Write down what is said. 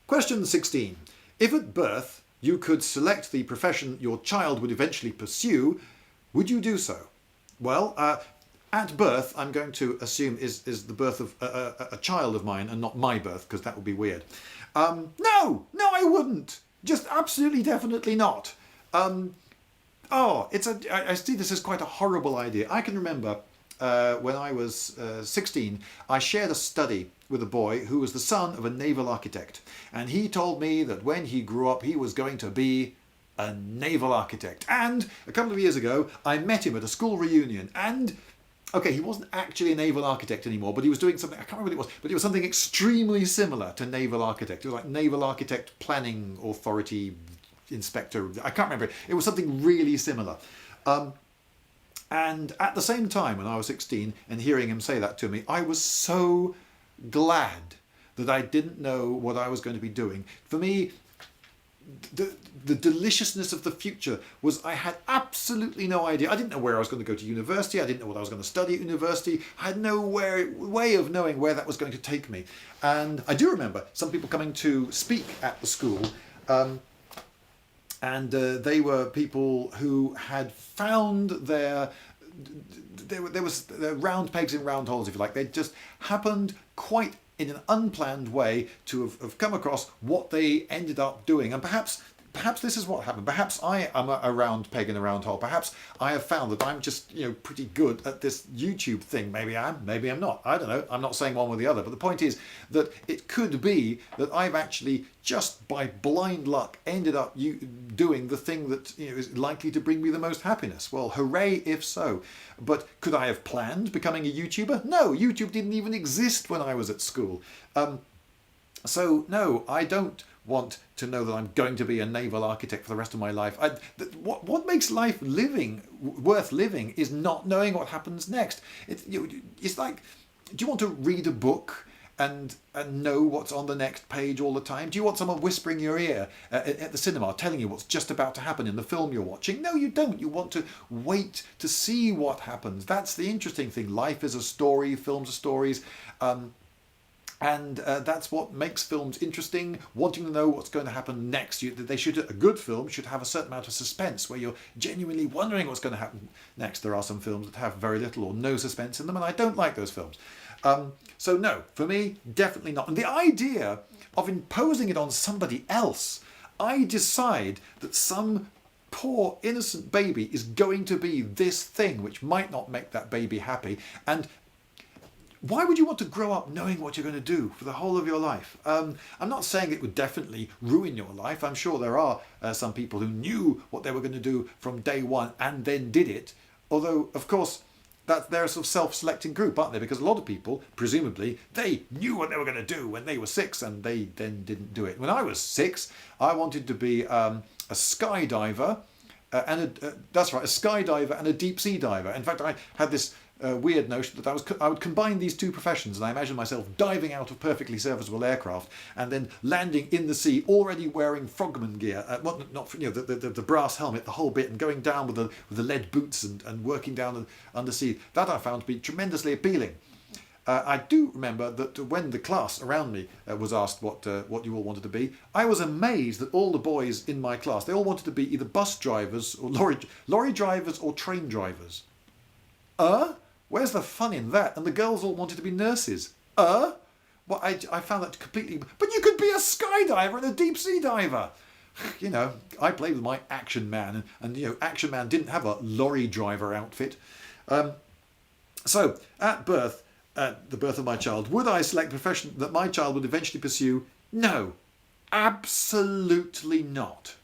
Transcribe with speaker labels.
Speaker 1: Question 16. If at birth you could select the profession your child would eventually pursue, would you do so? Well, at birth, I'm going to assume is the birth of a child of mine and not my birth, because that would be weird. No, I wouldn't. Just absolutely, definitely not. I see this as quite a horrible idea. I can remember when I was 16, I shared a study with a boy who was the son of a naval architect. And he told me that when he grew up, he was going to be a naval architect. And a couple of years ago, I met him at a school reunion. And, okay, he wasn't actually a naval architect anymore, but he was doing something, I can't remember what it was, but it was something extremely similar to naval architect. It was like Naval Architect Planning Authority Inspector. I can't remember. It was something really similar. And at the same time, when I was 16 and hearing him say that to me, I was so glad that I didn't know what I was going to be doing. For me, the deliciousness of the future was I had absolutely no idea. I didn't know where I was going to go to university. I didn't know what I was going to study at university. I had no way of knowing where that was going to take me. And I do remember some people coming to speak at the school. And they were people who had found there was round pegs in round holes, if you like. They just happened quite in an unplanned way to have come across what they ended up doing. And perhaps this is what happened. Perhaps I am a round peg in a round hole. Perhaps I have found that I'm just, pretty good at this YouTube thing. Maybe I am, maybe I'm not. I don't know. I'm not saying one or the other. But the point is that it could be that I've actually just by blind luck ended up doing the thing that is likely to bring me the most happiness. Well, hooray if so. But could I have planned becoming a YouTuber? No, YouTube didn't even exist when I was at school. So no, I don't want to know that I'm going to be a naval architect for the rest of my life. What makes life worth living is not knowing what happens next. It's like, do you want to read a book and know what's on the next page all the time? Do you want someone whispering in your ear at the cinema telling you what's just about to happen in the film you're watching? No, you don't. You want to wait to see what happens. That's the interesting thing. Life is a story, films are stories. And that's what makes films interesting, wanting to know what's going to happen next. A good film should have a certain amount of suspense where you're genuinely wondering what's going to happen next. There are some films that have very little or no suspense in them, and I don't like those films. So no, for me, definitely not. And the idea of imposing it on somebody else, I decide that some poor innocent baby is going to be this thing which might not make that baby happy. And why would you want to grow up knowing what you're going to do for the whole of your life? I'm not saying it would definitely ruin your life. I'm sure there are some people who knew what they were going to do from day one and then did it. Although, of course, they're a sort of self-selecting group, aren't they? Because a lot of people, presumably, they knew what they were going to do when they were 6 and they then didn't do it. When I was 6, I wanted to be a skydiver, that's right, a skydiver and a deep sea diver. In fact, I had this weird notion that I would combine these two professions, and I imagined myself diving out of perfectly serviceable aircraft and then landing in the sea, already wearing frogman gear, the brass helmet, the whole bit, and going down with the lead boots and working down undersea. That I found to be tremendously appealing. I do remember that when the class around me was asked what you all wanted to be, I was amazed that all the boys in my class, they all wanted to be either bus drivers or lorry drivers or train drivers. Where's the fun in that? And the girls all wanted to be nurses. Well, I found that completely... But you could be a skydiver and a deep sea diver. I played with my Action Man, and Action Man didn't have a lorry driver outfit. So, at the birth of my child, would I select a profession that my child would eventually pursue? No, absolutely not.